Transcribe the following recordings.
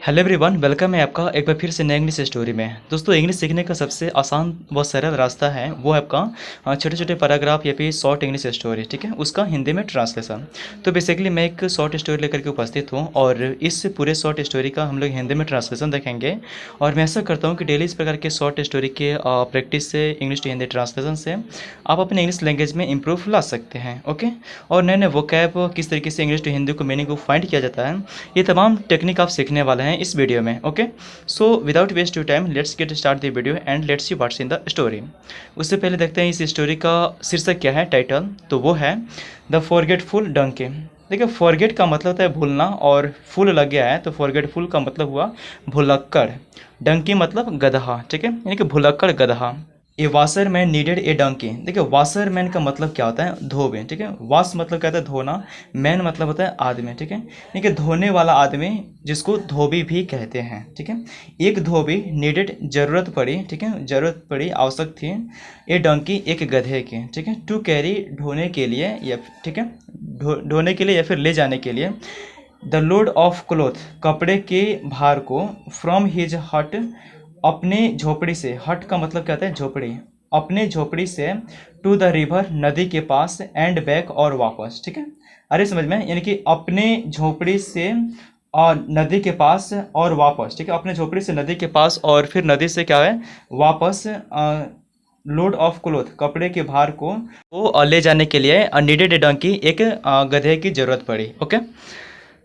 Hello everyone, welcome है आपका एक बार फिर से नए इंग्लिश स्टोरी में। दोस्तों, इंग्लिश सीखने का सबसे आसान व सरल रास्ता है वो है आपका छोटे छोटे पैराग्राफ या फिर शॉर्ट इंग्लिश स्टोरी, ठीक है, उसका हिंदी में ट्रांसलेशन। तो बेसिकली मैं एक शॉर्ट स्टोरी लेकर के उपस्थित हूँ और इस पूरे शॉर्ट स्टोरी का हम लोग हिंदी में ट्रांसलेशन देखेंगे। और मैं ऐसा करता हूँ कि डेली इस प्रकार के शॉर्ट स्टोरी के प्रैक्टिस से, इंग्लिश टू हिंदी ट्रांसलेशन से आप अपने इंग्लिश लैंग्वेज में इंप्रूव ला सकते हैं। ओके, और नए नए वोकैब, किस तरीके से इंग्लिश टू हिंदी को मीनिंग को फाइंड किया जाता है, ये तमाम टेक्निक आप सीखने वाले हैं इस वीडियो में। Okay, so without waste you time let's get start the video and let's see what's in the story. उससे पहले देखते हैं इस स्टोरी का शीर्षक क्या है, टाइटल। तो वो है द फॉरगेटफुल डंकी। देखिए, फॉरगेट का मतलब होता है भूलना और फुल लग गया है तो फॉरगेटफुल का मतलब हुआ भुलक्कड़। डंकी मतलब गधा, ठीक है, यानी कि भुलक्कड़ गधा। ए वाशर मैन नीडेड ए डंकी। देखिए, वाशर मैन का मतलब क्या होता है, धोबे, ठीक है। वाश मतलब क्या होता है, धोना। मैन मतलब होता है आदमी, ठीक है, यानी कि धोने वाला आदमी, जिसको धोबी भी कहते हैं, ठीक है। एक धोबी नीडेड जरूरत पड़ी, ठीक है, जरूरत पड़ी, आवश्यक थी, ए डंकी एक गधे की, ठीक है, टू कैरी ढोने के लिए, या ठीक है, ढोने के लिए या फिर ले जाने के लिए, द लोड ऑफ क्लोथ कपड़े के भार को, फ्रॉम हिज हट अपने झोपड़ी से, हट का मतलब क्या होता है, झोपड़ी, अपने झोपड़ी से, टू द रिवर नदी के पास, एंड बैक और वापस, ठीक है। अरे समझ में, यानी कि अपने झोपड़ी से और नदी के पास और वापस, ठीक है, अपने झोपड़ी से नदी के पास और फिर नदी से क्या है, वापस। लोड ऑफ क्लोथ कपड़े के भार को वो ले जाने के लिए नीडेड ए डंकी एक गधे की जरूरत पड़ी। Okay,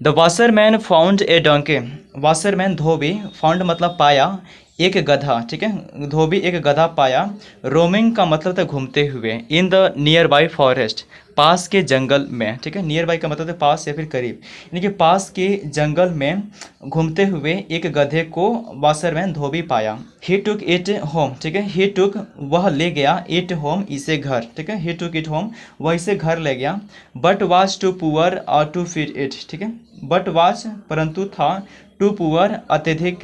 the washerman found a donkey. Washerman धोबी, फाउंड मतलब पाया, एक गधा, ठीक है, धोबी एक गधा पाया। रोमिंग का मतलब था घूमते हुए, in the nearby forest पास के जंगल में, ठीक है, नियर बाई का मतलब है पास या फिर करीब, यानी कि पास के जंगल में घूमते हुए एक गधे को वाशरमैन धोबी पाया। ही टुक इट होम, ठीक है, ही टुक वह ले गया, इट होम इसे घर, ठीक है, ही टुक इट होम वह इसे घर ले गया। But was too poor to feed it, ठीक है, बट वाज परंतु था, टू पुअर अत्यधिक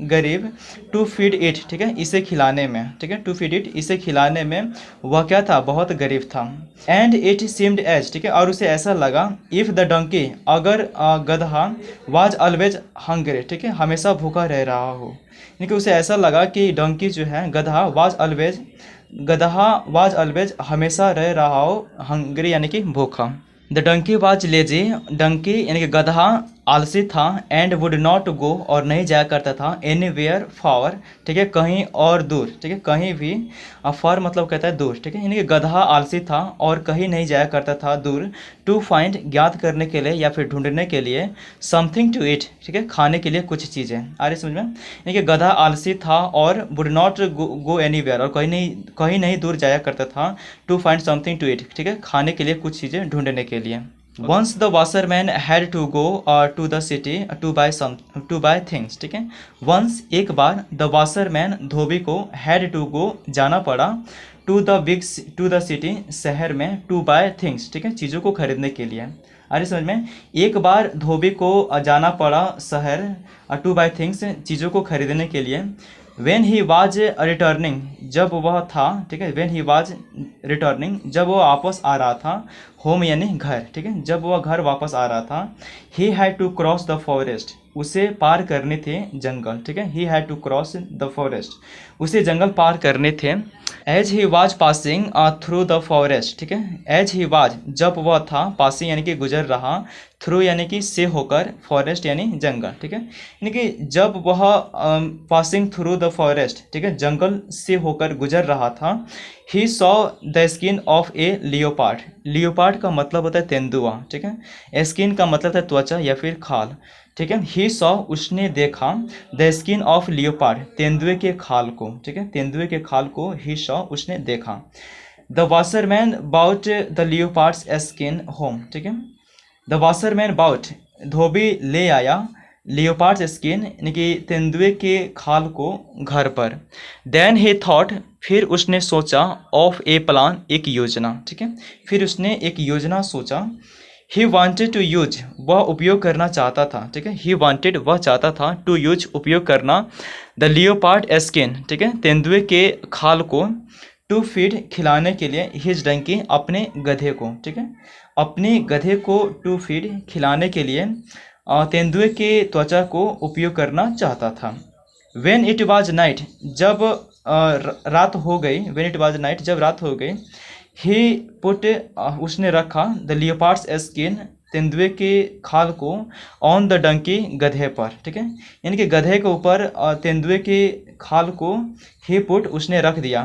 गरीब, टू फीड इट, ठीक है, इसे खिलाने में, ठीक है, टू फीड इट इसे खिलाने में वह क्या था, बहुत गरीब था। एंड इट सीम्ड एज, ठीक है, और उसे ऐसा लगा, इफ द डंकी अगर गधा, वाज ऑलवेज हंग्री, ठीक है, हमेशा भूखा रह रहा हो, यानी कि उसे ऐसा लगा कि डंकी जो है गधा, वाज ऑलवेज, गधा वाज ऑलवेज हमेशा रह रहा हो, हंग्री यानी कि भूखा। The donkey was lazy, donkey यानी कि गधा आलसी था, एंड वुड नॉट गो और नहीं जाया करता था, एनीवेयर फॉर, ठीक है, कहीं और दूर, ठीक है, कहीं भी, फॉर मतलब कहता है दूर, ठीक है, यानी कि गधा आलसी था और कहीं नहीं जाया करता था दूर, टू फाइंड ज्ञात करने के लिए या फिर ढूंढने के लिए, समथिंग टू ईट, ठीक है, खाने के लिए कुछ चीज़ें। आ रही समझ में, यानी कि गधा आलसी था और वुड नॉट गो एनीवेयर और कहीं नहीं दूर जाया करता था, to find something to eat, ठीक है, खाने के लिए कुछ चीज़ें ढूंढने के लिए। Once the washerman had to go to the city to buy things, ठीक है। Once एक बार, the washerman धोबी को, had to go जाना पड़ा, to the city शहर में, to buy things, ठीक है, चीज़ों को खरीदने के लिए। अरे समझ में, एक बार धोबी को जाना पड़ा शहर, to buy things चीज़ों को खरीदने के लिए। When he was returning जब वह था, ठीक है, when he was returning जब वह वापस आ रहा था, होम यानी घर, ठीक है, जब वह घर वापस आ रहा था, he had to cross the forest उसे पार करने थे जंगल, ठीक है, he had to cross the forest उसे जंगल पार करने थे। As he was passing through the forest, ठीक है, एज ही वाज जब वह था, पासिंग यानी कि गुजर रहा, थ्रू यानी कि से होकर, फॉरेस्ट यानी जंगल, ठीक है, यानी कि जब वह पासिंग थ्रू द फॉरेस्ट, ठीक है, जंगल से होकर गुजर रहा था, he saw the skin of A leopard. Leopard का मतलब होता है तेंदुआ, ठीक है, स्किन का मतलब है त्वचा या फिर खाल, ठीक है, ही सॉ उसने देखा, द स्किन ऑफ लियोपार्ड तेंदुए के खाल को, ठीक है, तेंदुए के खाल को, ही सॉ उसने देखा। The washerman brought the leopard's skin home, ठीक है, द वाशरमैन बाउट धोबी ले आया, लियोपार्ड्स स्किन यानी कि तेंदुए के खाल को घर पर। देन ही थॉट फिर उसने सोचा, ऑफ ए प्लान एक योजना, ठीक है, फिर उसने एक योजना सोचा। ही वॉन्टेड टू यूज वह उपयोग करना चाहता था, ठीक है, ही वॉन्टेड वह चाहता था, टू यूज उपयोग करना, द लियोपार्ड स्किन, ठीक है, तेंदुए के खाल को, टू फीड खिलाने के लिए, हिज डंकी अपने गधे को, ठीक है, अपने गधे को टू फीड खिलाने के लिए, तेंदुए के त्वचा को उपयोग करना चाहता था। वेन इट वॉज नाइट, जब रात हो गई, वेन इट वॉज नाइट, जब रात हो गई, ही पुट, उसने रखा, द लियोपार्ड्स स्किन, तेंदुए के खाल को, ऑन द डंकी, गधे पर, ठीक है, यानी कि गधे के ऊपर तेंदुए के खाल को ही पुट, उसने रख दिया,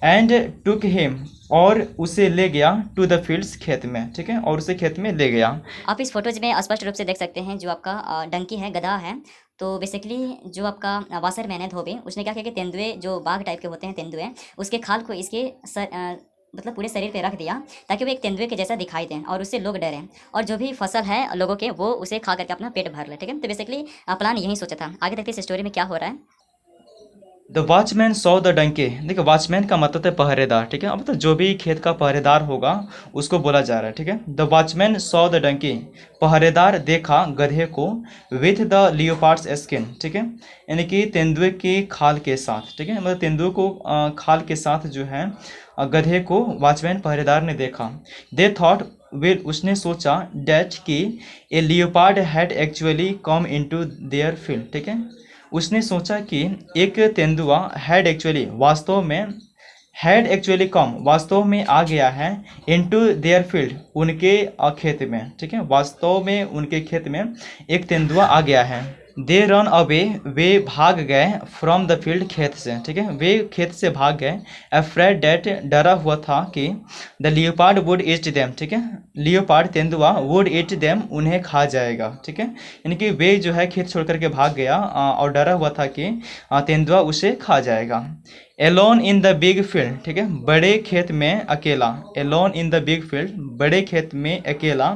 एंड टुक हिम, और उसे ले गया, टू द फील्ड्स, खेत में, ठीक है, और उसे खेत में ले गया। आप इस फोटोज में स्पष्ट रूप से देख सकते हैं जो आपका डंकी है, गधा है। तो बेसिकली जो आपका वासरमैन है धोबी, उसने क्या किया कि तेंदुए जो बाघ टाइप के होते हैं तेंदुए, उसके खाल को इसके मतलब पूरे शरीर पे रख दिया ताकि वो एक तेंदुए के जैसा दिखाई दें और उससे लोग डरें, और जो भी फसल है लोगों के वो उसे खा करके अपना पेट भर ले, ठीक है। तो बेसिकली प्लान यही सोचा था। आगे देखते हैं इस स्टोरी में क्या हो रहा है। The watchman saw the donkey, देखिए वॉचमैन का मतलब है पहरेदार, ठीक है, अब तो जो भी खेत का पहरेदार होगा उसको बोला जा रहा है, ठीक है। The watchman saw the donkey, पहरेदार देखा गधे को, विथ द लियोपार्ड्स स्किन, ठीक है, यानी कि तेंदुए के खाल के साथ, ठीक है, मतलब तेंदुए को खाल के साथ जो है गधे को वॉचमैन पहरेदार ने देखा। दे थॉट, वे, उसने सोचा, डैट कि a leopard had actually come into their field, ठीक है, उसने सोचा कि एक तेंदुआ हैड एक्चुअली, वास्तव में, हैड एक्चुअली कम, वास्तव में आ गया है, इनटू देयर फील्ड, उनके खेत में, ठीक है, वास्तव में उनके खेत में एक तेंदुआ आ गया है। दे रन अवे, वे भाग गए, फ्रॉम द फील्ड, खेत से, ठीक है, वे खेत से भाग गए, अफ्रेड डेट, डरा हुआ था कि the leopard would eat them, ठीक है, लियोपार्ड तेंदुआ, वुड ईट देम, उन्हें खा जाएगा, ठीक है, यानी कि वे जो है खेत छोड़ करके भाग गया और डरा हुआ था कि तेंदुआ उसे खा जाएगा। Alone in the big field, ठीक है, बड़े खेत में अकेला, alone in the big field, बड़े खेत में अकेला।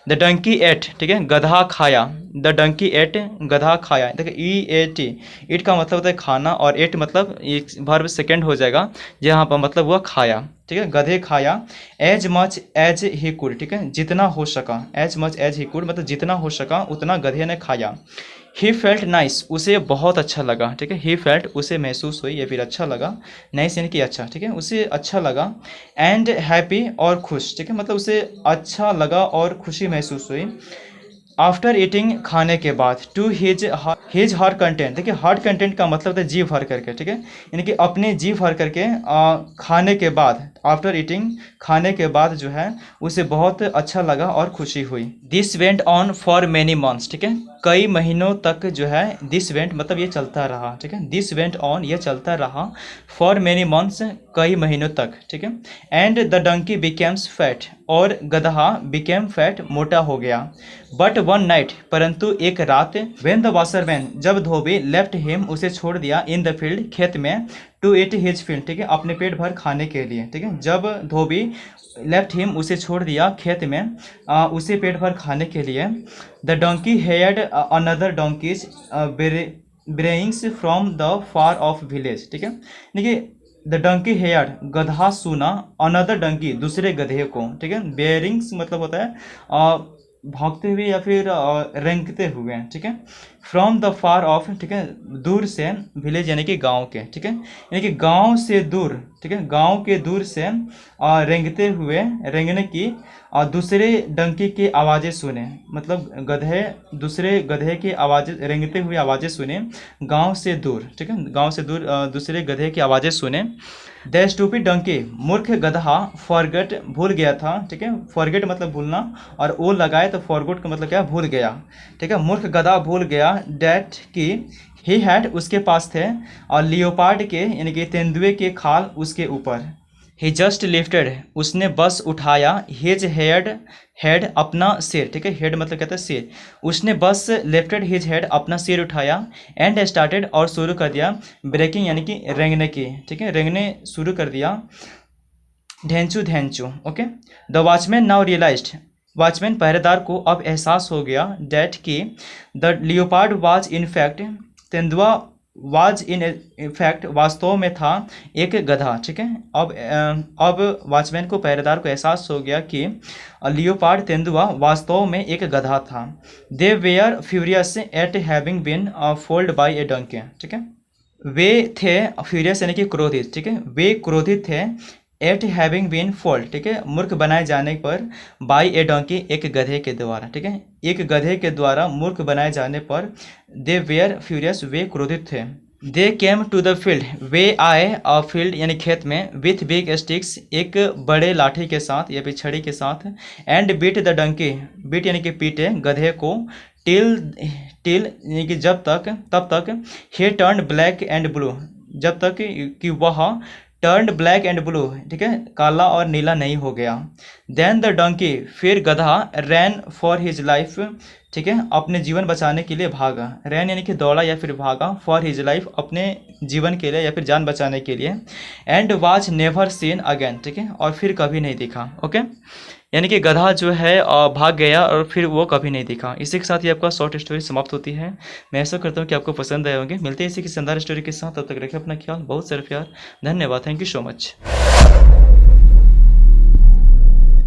द डंकी एट, ठीक है, गधा खाया, द डंकी एट, गधा खाया, देखिए ई ए टी, ईट का मतलब होता है खाना, और एट मतलब एक वर्ब सेकेंड हो जाएगा, यहाँ पर मतलब हुआ खाया, ठीक है, गधे खाया, as much as he could, ठीक है, जितना हो सका, as much as he could मतलब जितना हो सका उतना गधे ने खाया। ही फेल्ट नाइस, उसे बहुत अच्छा लगा, ठीक है, ही फेल्ट, उसे महसूस हुई या फिर अच्छा लगा, नाइस यानी कि अच्छा, ठीक है, उसे अच्छा लगा, एंड हैप्पी, और खुश, ठीक है, मतलब उसे अच्छा लगा और खुशी महसूस हुई। आफ्टर ईटिंग, खाने के बाद, टू हिज हर कंटेंट, देखिए हार्ट कंटेंट का मतलब है जी भर करके, ठीक है, यानी कि अपने जी भर करके खाने के बाद, आफ्टर ईटिंग, खाने के बाद जो है उसे बहुत अच्छा लगा और खुशी हुई। This went on for many months, ठीक है, कई महीनों तक जो है, दिस वेंट मतलब ये चलता रहा, ठीक है, दिस वेंट ऑन, ये चलता रहा, फॉर मैनी मंथ्स, कई महीनों तक, ठीक है, and the donkey becomes fat, और गधा बिकेम फैट, मोटा हो गया। बट वन नाइट, परंतु एक रात, वेन द वासरमैन, जब धोबी, लेफ्ट हिम, उसे छोड़ दिया, इन द फील्ड, खेत में, टू ईट हिज फील्ड, ठीक है, अपने पेट भर खाने के लिए, ठीक है, जब धोबी, लेफ्ट हिम, उसे छोड़ दिया खेत में, उसे पेट भर खाने के लिए। The donkey heard another donkeys brayings from the far off village, ठीक है, देखिए द डंकी हेयर, गधा सुना, अनदर डंकी, दूसरे गधे को, ठीक है, बेयरिंग्स मतलब होता है भागते हुए या फिर रेंगते हुए, ठीक है, फ्रॉम द फार ऑफ, ठीक है, दूर से, विलेज यानी कि गांव के, ठीक है, यानी कि गांव से दूर, ठीक है, गांव के दूर से रेंगते हुए, रेंगने की दूसरे डंकी की आवाज़ें सुने, मतलब गधे, दूसरे गधे की आवाज़ें, रेंगते हुए आवाज़ें सुने, गांव से दूर, ठीक है, गांव से दूर दूसरे गधे की आवाज़ें सुने। द स्टूपिड डंकी, मूर्ख गधा, फॉरगेट, भूल गया था, ठीक है, फॉरगेट मतलब भूलना, और ओ लगाए तो फॉरगोट का मतलब क्या, भूल गया, ठीक है, मूर्ख गधा भूल गया, डैट की, ही हैड, उसके पास थे, और लियोपार्ड के, यानी कि तेंदुए के खाल उसके ऊपर। ही जस्ट लिफ्टेड, उसने बस उठाया, हिज हेड, अपना सिर, ठीक है, हेड मतलब कहता है सिर, उसने बस लिफ्टेड हिज हेड, अपना सिर उठाया, एंड स्टार्टेड, और शुरू कर दिया, ब्रेकिंग यानी कि रेंगने की, ठीक है, रेंगने शुरू कर दिया, ढेंचू, okay. The watchman now realised, watchman पहरेदार को अब एहसास हो गया, डैट कि the leopard was in fact, तेंदुआ वाज इन फैक्ट, वास्तव में था एक गधा, ठीक है, अब वॉचमैन को, पहरेदार को एहसास हो गया कि लियोपार्ड, तेंदुआ, वास्तव में एक गधा था। They were furious at having been fooled by a donkey, ठीक है, वे थे फ्यूरियस यानी कि क्रोधित, ठीक है, वे क्रोधित थे, एट हैविंग बीन फॉल्ड, ठीक है, मूर्ख बनाए जाने पर, बाई ए डोंकी, एक गधे के द्वारा, ठीक है, एक गधे के द्वारा मूर्ख बनाए जाने पर, दे वेयर फ्यूरियस, वे क्रोधित थे, दे केम टू द फील्ड, वे आए फील्ड यानी खेत में, विथ बिग स्टिक्स, एक बड़े लाठी के साथ या फिर छड़ी के साथ, and beat the donkey, beat यानी कि पीटे गधे को, टिल टिल यानी कि तब तक, ही टर्न ब्लैक एंड ब्लू, जब तक कि वह टर्न ब्लैक एंड ब्लू, ठीक है, काला और नीला नहीं हो गया, देन द डंकी, फिर गधा, रैन फॉर हिज लाइफ, ठीक है, अपने जीवन बचाने के लिए भागा, रैन यानी कि दौड़ा या फिर भागा, फॉर हिज लाइफ, अपने जीवन के लिए या फिर जान बचाने के लिए, and was never seen again, ठीक है, और फिर कभी नहीं दिखा, ओके, यानी कि गधा जो है भाग गया और फिर वो कभी नहीं दिखा। इसी के साथ ही आपका शॉर्ट स्टोरी समाप्त होती है। मैं ऐसा करता हूँ कि आपको पसंद आए होंगे। मिलते हैं इसी की शानदार स्टोरी के साथ, तब तक रखें अपना ख्याल, बहुत सारा प्यार, धन्यवाद, थैंक यू सो मच।